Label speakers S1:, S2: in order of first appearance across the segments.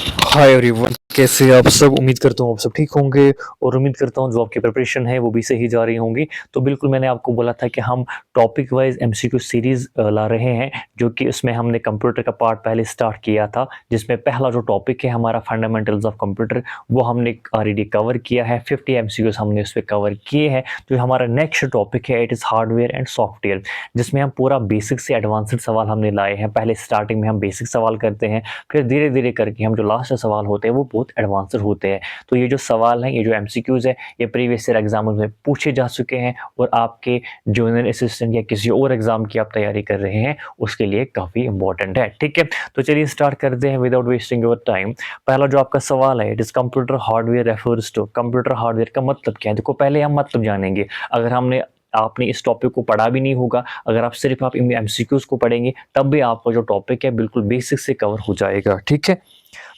S1: Hi everyone, कैसे हैं आप सब। उम्मीद करता हूँ आप सब ठीक होंगे और उम्मीद करता हूँ जो आपकी प्रिपरेशन है वो भी सही जा रही होंगी। तो बिल्कुल मैंने आपको बोला था कि हम टॉपिक वाइज एमसीक्यू सीरीज ला रहे हैं, जो कि इसमें हमने कंप्यूटर का पार्ट पहले स्टार्ट किया था, जिसमें पहला जो टॉपिक है हमारा फंडामेंटल्स ऑफ कंप्यूटर, वो हमने ऑलरेडी कवर किया है। 50 एमसीक्यूज हमने उस पर कवर किए हैं। तो हमारा नेक्स्ट टॉपिक है, it is hardware and software, जिसमें हम पूरा बेसिक से एडवांस्ड सवाल हमने लाए हैं। पहले स्टार्टिंग में हम बेसिक सवाल करते हैं, फिर धीरे धीरे करके हम जो लास्ट सवाल होते हैं वो बहुत एडवांस्ड होते हैं। तो ये जो सवाल हैं, ये जो एमसीक्यूज है, ये प्रीवियस ईयर एग्जाम में पूछे जा चुके हैं और आपके जूनियर असिस्टेंट या किसी और एग्जाम की आप तैयारी कर रहे हैं उसके लिए काफ़ी इंपॉर्टेंट है। ठीक है, तो चलिए स्टार्ट करते हैं विदाउट वेस्टिंग योर टाइम। पहला जो आपका सवाल है, it is computer hardware refers to. Computer hardware का मतलब क्या है? देखो पहले हम मतलब जानेंगे। अगर आपने इस टॉपिक को पढ़ा भी नहीं होगा, अगर आप एमसीक्यूज को पढ़ेंगे तब भी आपका जो टॉपिक है बिल्कुल बेसिक से कवर हो जाएगा। ठीक है,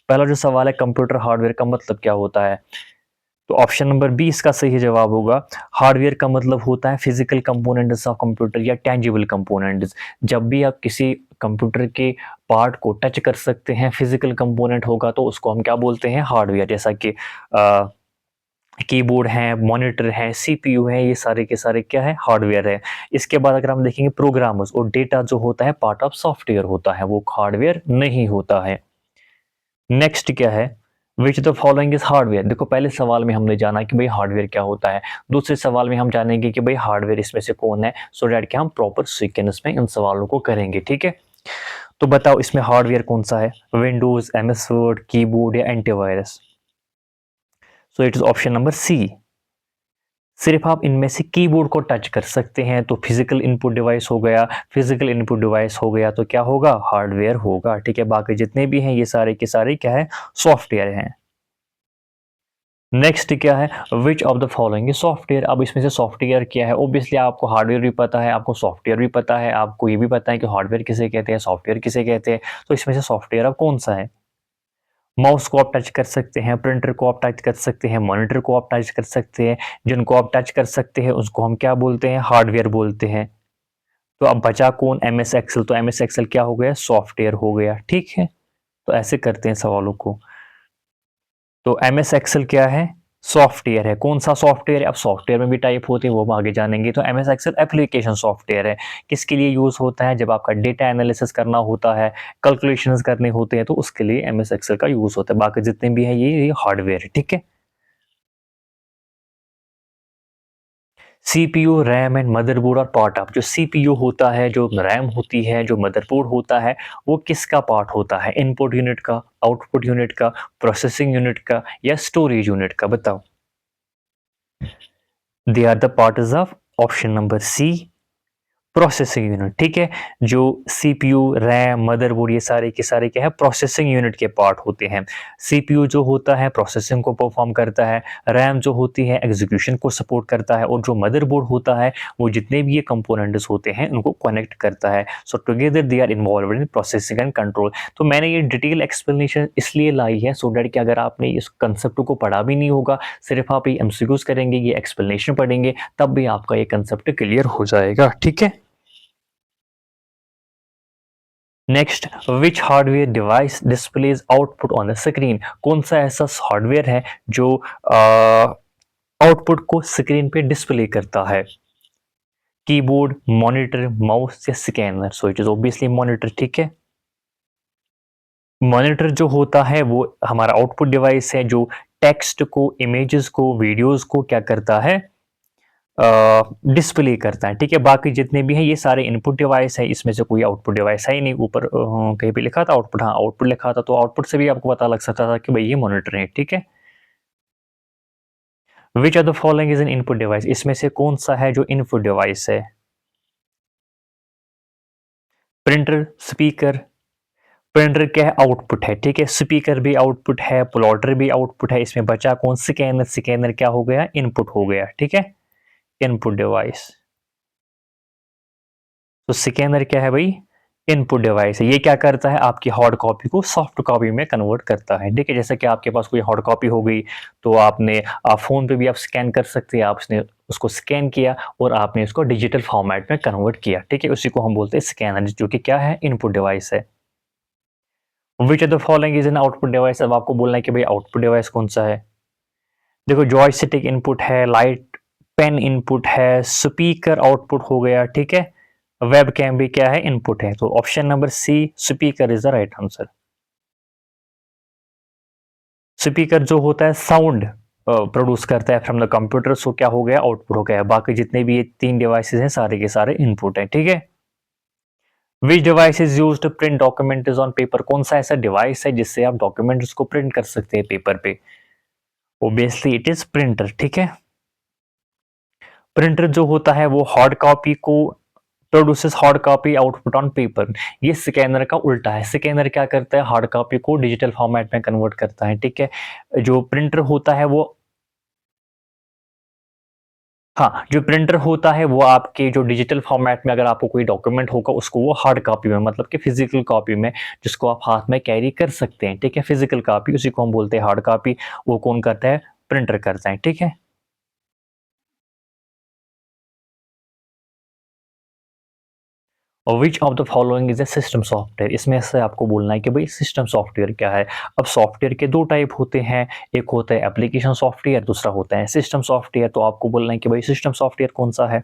S1: पहला जो सवाल है, कंप्यूटर हार्डवेयर का मतलब क्या होता है? तो ऑप्शन नंबर बी इसका सही जवाब होगा। हार्डवेयर का मतलब होता है फिजिकल कंपोनेंट्स ऑफ कंप्यूटर या टेंजिबल कंपोनेंट्स। जब भी आप किसी कंप्यूटर के पार्ट को टच कर सकते हैं, फिजिकल कंपोनेंट होगा, तो उसको हम क्या बोलते हैं? हार्डवेयर। जैसा कि कीबोर्ड है, मॉनिटर है, सीपीयू है, ये सारे के सारे क्या है? हार्डवेयर है। इसके बाद अगर हम देखेंगे प्रोग्रामर्स और डेटा जो होता है पार्ट ऑफ सॉफ्टवेयर होता है, वो हार्डवेयर नहीं होता है। नेक्स्ट क्या है? Which the following is hardware. देखो पहले सवाल में हमने जाना कि भाई हार्डवेयर क्या होता है, दूसरे सवाल में हम जानेंगे कि भाई हार्डवेयर इसमें से कौन है, सो डैट कि हम प्रॉपर सीक्वेंस में इन सवालों को करेंगे। ठीक है, तो बताओ इसमें हार्डवेयर कौन सा है? विंडोज, एमएस वर्ड, कीबोर्ड या antivirus? So it is option number C. सिर्फ आप इनमें से कीबोर्ड को टच कर सकते हैं तो फिजिकल इनपुट डिवाइस हो गया। फिजिकल इनपुट डिवाइस हो गया तो क्या होगा? हार्डवेयर होगा। ठीक है, बाकी जितने भी हैं ये सारे के सारे क्या है? सॉफ्टवेयर हैं। नेक्स्ट क्या है? Which of the following is software. अब इसमें से सॉफ्टवेयर क्या है? ओब्वियसली आपको हार्डवेयर भी पता है, आपको सॉफ्टवेयर भी पता है, आपको ये भी पता है कि हार्डवेयर किसे कहते हैं, सॉफ्टवेयर किसे कहते हैं। तो इसमें से सॉफ्टवेयर अब कौन सा है? माउस को आप टच कर सकते हैं, प्रिंटर को आप टच कर सकते हैं, मॉनिटर को आप टच कर सकते हैं। जिनको आप टच कर सकते हैं उसको हम क्या बोलते हैं? हार्डवेयर बोलते हैं। तो अब बचा कौन? M S Excel. तो एम एस एक्सेल क्या हो गया? सॉफ्टवेयर हो गया। ठीक है, तो ऐसे करते हैं सवालों को। तो एम एस एक्सेल क्या है? सॉफ्टवेयर है। कौन सा सॉफ्टवेयर है? अब सॉफ्टवेयर में भी टाइप होते हैं, वो हम आगे जानेंगे। तो M S Excel application software है। किसके लिए यूज होता है? जब आपका डेटा एनालिसिस करना होता है, कैलकुलेशंस करने होते हैं, तो उसके लिए एम एस एक्सेल का यूज होता है। बाकी जितने भी हैं ये हार्डवेयर है। ठीक है, सीपीयू, रैम एंड मदरबोर्ड और पार्ट ऑफ। जो सीपीयू होता है, जो रैम होती है, जो मदरबोर्ड होता है, वो किसका पार्ट होता है? इनपुट यूनिट का, आउटपुट यूनिट का, प्रोसेसिंग यूनिट का या स्टोरेज यूनिट का? बताओ। They are the parts of option number C, processing unit. ठीक है, जो सीपीयू, रैम, मदरबोर्ड, ये सारे के सारे क्या है? प्रोसेसिंग यूनिट के पार्ट होते हैं। सीपीयू जो होता है प्रोसेसिंग को परफॉर्म करता है, रैम जो होती है एग्जीक्यूशन को सपोर्ट करता है, और जो मदरबोर्ड होता है वो जितने भी ये कंपोनेंट्स होते हैं उनको कनेक्ट करता है। So together they are involve in processing and control. तो मैंने ये डिटेल एक्सप्लेनेशन इसलिए लाई है सो डैट कि अगर आपने इस कंसेप्ट को पढ़ा भी नहीं होगा, सिर्फ आप ये एमसीक्यूज करेंगे, ये एक्सप्लेनेशन पढ़ेंगे, तब भी आपका ये कंसेप्ट क्लियर हो जाएगा। ठीक है, next, which hardware device displays output on the screen. कौन सा ऐसा हार्डवेयर है जो आउटपुट को स्क्रीन पे डिस्प्ले करता है? कीबोर्ड, मॉनिटर, माउस या scanner? So it is obviously monitor. ठीक है, मॉनिटर जो होता है वो हमारा आउटपुट डिवाइस है, जो टेक्स्ट को, इमेजेस को, वीडियोस को क्या करता है? डिस्प्ले करता है। ठीक है, बाकी जितने भी हैं ये सारे इनपुट डिवाइस है, इसमें से कोई आउटपुट डिवाइस है ही नहीं। ऊपर कहीं पे लिखा था आउटपुट, हाँ आउटपुट लिखा था, तो आउटपुट से भी आपको पता लग सकता था कि भाई ये मॉनिटर है। ठीक है, which are the following is an input device. इसमें से कौन सा है जो इनपुट डिवाइस है? Printer, speaker. प्रिंटर क्या है? आउटपुट है। ठीक है, स्पीकर भी आउटपुट है, प्लॉटर भी आउटपुट है। इसमें बचा कौन? स्कैनर। स्कैनर क्या हो गया? इनपुट हो गया। ठीक है, इनपुट डिवाइस। तो स्कैनर क्या है भाई? इनपुट डिवाइस है। ये क्या करता है? आपकी हार्ड कॉपी को सॉफ्ट कॉपी में कन्वर्ट करता है। ठीक है, जैसे कि आपके पास कोई हार्ड कॉपी हो गई, तो आप फोन पे भी आप स्कैन कर सकते हैं। आपने उसको स्कैन किया और आपने उसको डिजिटल फॉर्मेट में कन्वर्ट किया। ठीक है, उसी को हम बोलते हैं स्कैनर, जो कि क्या है? इनपुट डिवाइस है। Which of the following is an output device. अब आपको बोलना है कि भाई आउटपुट डिवाइस कौन सा है। देखो जॉयस्टिक इनपुट है, लाइट पेन इनपुट है, स्पीकर आउटपुट हो गया, ठीक है। वेब कैम भी क्या है, इनपुट है। तो option number C speaker is the right answer. Speaker जो होता है साउंड प्रोड्यूस करता है फ्रॉम द कंप्यूटर, सो क्या हो गया, आउटपुट हो गया। बाकी जितने भी ये 3 डिवाइसेस हैं सारे के सारे इनपुट हैं, ठीक है। Which device is used to print document on paper. कौन सा ऐसा डिवाइस है जिससे आप डॉक्यूमेंट्स को प्रिंट कर सकते हैं पेपर पे। ओबियसली इट इज प्रिंटर, ठीक है। प्रिंटर जो होता है वो हार्ड कॉपी को produces hard copy output on paper. ये स्कैनर का उल्टा है। स्कैनर क्या करता है, हार्ड कॉपी को डिजिटल फॉर्मेट में कन्वर्ट करता है, ठीक है। जो प्रिंटर होता है वो, हाँ, जो प्रिंटर होता है वो आपके जो डिजिटल फॉर्मेट में अगर आपको कोई डॉक्यूमेंट होगा उसको वो हार्ड कॉपी में, मतलब कि फिजिकल कॉपी में, जिसको आप हाथ में कैरी कर सकते हैं, ठीक है। फिजिकल कॉपी उसी को हम बोलते हैं हार्ड कॉपी। वो कौन करता है, प्रिंटर करता है, ठीक है। और विच of the following is a system software. इसमें से आपको बोलना है कि भाई सिस्टम सॉफ्टवेयर क्या है। अब सॉफ्टवेयर के 2 टाइप होते हैं, एक होता है एप्लीकेशन सॉफ्टवेयर, दूसरा होता है सिस्टम सॉफ्टवेयर। तो आपको बोलना है कि भाई सिस्टम सॉफ्टवेयर कौन सा है।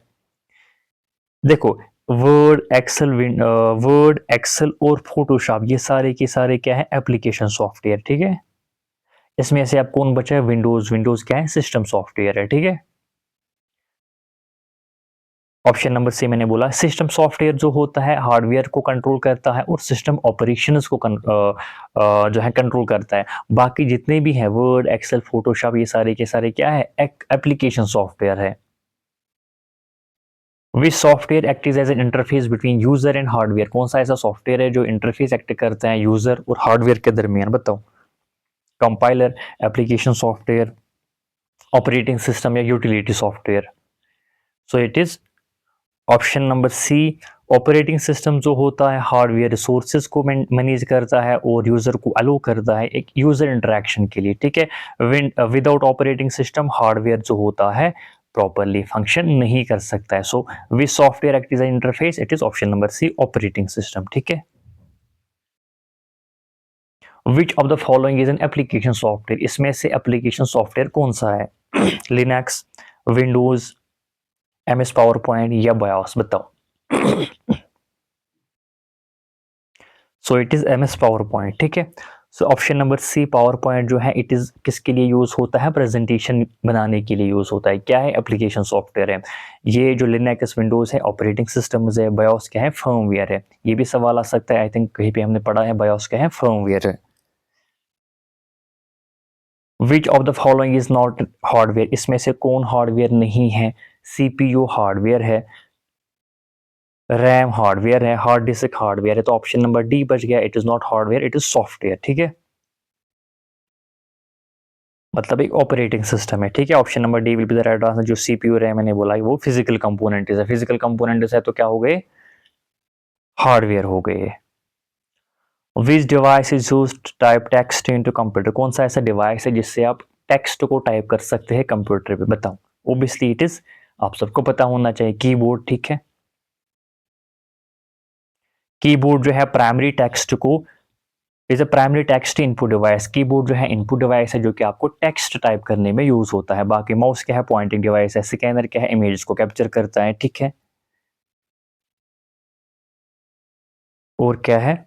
S1: देखो वर्ड एक्सेल और फोटोशॉप ये सारे के सारे क्या है, एप्लीकेशन सॉफ्टवेयर, ठीक है। इसमें से आप कौन बचा है, विंडोज। विंडोज क्या है, सिस्टम सॉफ्टवेयर है, ठीक है। ऑप्शन नंबर सी मैंने बोला। सिस्टम सॉफ्टवेयर जो होता है हार्डवेयर को कंट्रोल करता है और सिस्टम ऑपरेशंस को जो है कंट्रोल करता है। बाकी जितने भी हैं वर्ड एक्सेल फोटोशॉप ये सारे के सारे क्या है, एक एप्लीकेशन सॉफ्टवेयर है। Which software act as an interface between user and hardware. कौन सा ऐसा सॉफ्टवेयर है जो इंटरफेस एक्ट करता है यूजर और हार्डवेयर के दरमियान, बताओ। Compiler, application software, operating system या utility software. So it is option number C. Operating system जो होता है हार्डवेयर रिसोर्सेज को मैनेज करता है और यूजर को अलो करता है एक यूजर इंटरेक्शन के लिए, ठीक है। विदाउट ऑपरेटिंग सिस्टम हार्डवेयर जो होता है प्रॉपरली फंक्शन नहीं कर सकता है। So which software act as an interface, it is option number C operating system, ठीक है। Which of the following is an application software. इसमें से एप्लीकेशन सॉफ्टवेयर कौन सा है, Linux, Windows, MS PowerPoint या बायोस, बताओ। So it is MS PowerPoint, ठीक है। So option number C PowerPoint जो है इट इज किसके लिए यूज होता है, प्रेजेंटेशन बनाने के लिए यूज होता है। क्या है, एप्लीकेशन सॉफ्टवेयर है। ये जो लिनक्स विंडोज है ऑपरेटिंग सिस्टम्स है, बायोस क्या है, फर्मवेयर है। ये भी सवाल आ सकता है, आई थिंक कहीं पे हमने पढ़ा है, बायोस क्या है, फर्मवेयर है। Which of the following is not hardware. इसमें से कौन हार्डवेयर नहीं है, सीपीयू हार्डवेयर है, रैम हार्डवेयर है, हार्ड डिस्क हार्डवेयर है। तो ऑप्शन नंबर डी बच गया, it is not hardware, it is software, ठीक है। मतलब एक ऑपरेटिंग सिस्टम है, ठीक है। Option number D will be the right answer. जो सीपीयू रैम मैंने बोला वो फिजिकल कंपोनेंट है, फिजिकल कंपोनेंट है तो क्या हो गए, हार्डवेयर हो गए। विच device is used type text into computer. कौन सा ऐसा डिवाइस है जिससे आप टेक्स्ट को टाइप कर सकते हैं कंप्यूटर पे, बताओ। ओबियसली इट इज, आप सबको पता होना चाहिए, कीबोर्ड, ठीक है। कीबोर्ड जो है प्राइमरी टेक्स्ट को is a primary text input device. Keyboard जो है इनपुट डिवाइस है जो कि आपको टेक्स्ट टाइप करने में यूज होता है। बाकी माउस क्या है, पॉइंटिंग डिवाइस है। स्कैनर क्या है, इमेज को कैप्चर करता है, ठीक है। और क्या है,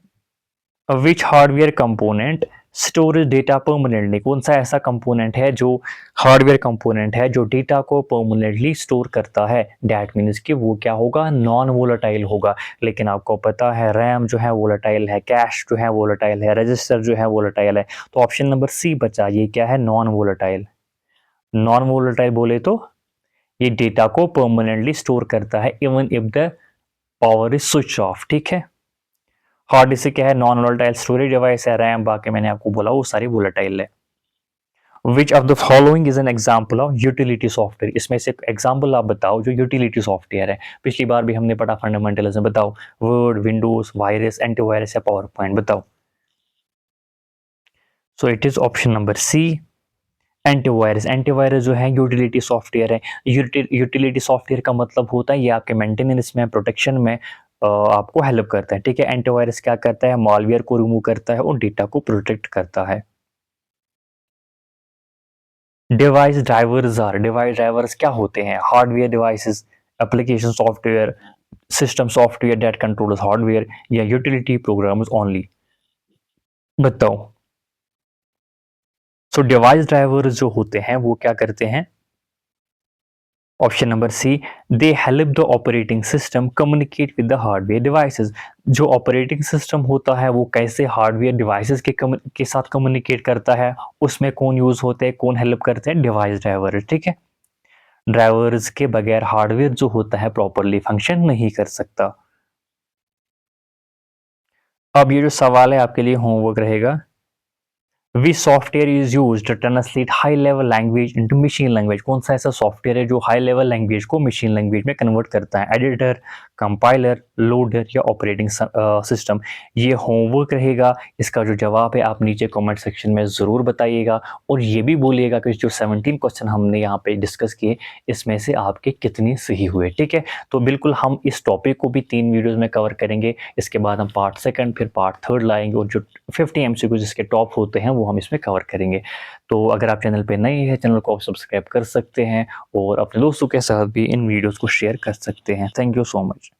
S1: which hardware component storage data permanently. कौन सा ऐसा कंपोनेंट है जो हार्डवेयर कंपोनेंट है जो डेटा को परमानेंटली स्टोर करता है। डैट मीन्स कि वो क्या होगा, नॉन वोलेटाइल होगा। लेकिन आपको पता है रैम जो है वोलेटाइल है, कैश जो है वोलेटाइल है, रजिस्टर जो है वोलेटाइल है। तो ऑप्शन नंबर सी बचा, ये क्या है, नॉन वोलेटाइल। नॉन वोलेटाइल बोले तो ये डेटा को परमानेंटली स्टोर करता है even if the power is switch off, ठीक है। हार्ड डिस्क क्या है, नॉन वोलेटाइल स्टोरेज डिवाइस है। रैम बाकी मैंने आपको बोला वो सारी वोलेटाइल है। Which of the following is an example of utility software. इसमें से एग्जाम्पल आप बताओ जो यूटिलिटी सॉफ्टवेयर है। पिछली बार भी हमने पढ़ा फंडामेंटलिज्म, बताओ। वर्ड, विंडोज, वायरस, एंटीवायरस या पावर पॉइंट, बताओ। So it is option number C antivirus. Antivirus जो है यूटिलिटी सॉफ्टवेयर है। यूटिलिटी सॉफ्टवेयर का मतलब होता है ये आपके मेंटेनेंस में, प्रोटेक्शन में आपको हेल्प करता है, ठीक है। एंटीवायरस क्या करता है, मालवेयर को रिमूव करता है और डेटा को प्रोटेक्ट करता है। डिवाइस ड्राइवर्स क्या होते हैं? Hardware devices, application software, system software that controls hardware या यूटिलिटी प्रोग्राम्स ओनली। बताओ। सो डिवाइस ड्राइवर्स जो होते हैं वो क्या करते हैं? Option number C, they help the operating system communicate with the hardware devices. जो ऑपरेटिंग सिस्टम होता है वो कैसे हार्डवेयर डिवाइसेस के साथ कम्युनिकेट करता है, उसमें कौन यूज होते हैं, कौन हेल्प करते हैं? डिवाइस ड्राइवर्स, ठीक है। ड्राइवर्स के बगैर हार्डवेयर जो होता है प्रॉपरली फंक्शन नहीं कर सकता। अब ये जो सवाल है आपके लिए होमवर्क रहेगा। Which software is use to translate high level language into machine language? कौन सा ऐसा सॉफ्टवेयर है जो हाई लेवल लैंग्वेज को मशीन लैंग्वेज में कन्वर्ट करता है? एडिटर, कंपाइलर, लोडर या ऑपरेटिंग सिस्टम? ये होमवर्क रहेगा। इसका जो जवाब है आप नीचे कमेंट सेक्शन में ज़रूर बताइएगा और ये भी बोलिएगा कि जो 17 क्वेश्चन हमने यहाँ पे डिस्कस किए इसमें से आपके कितने सही हुए, ठीक है। तो बिल्कुल हम इस टॉपिक को भी 3 वीडियोज़ में कवर करेंगे। इसके बाद हम पार्ट सेकंड फिर पार्ट थर्ड लाएंगे और जो 50 एमसीक्यू जिसके टॉप होते हैं वो हम इसमें कवर करेंगे। तो अगर आप चैनल पे नए हैं, चैनल को आप सब्सक्राइब कर सकते हैं और अपने दोस्तों के साथ भी इन वीडियोस को शेयर कर सकते हैं। Thank you so much.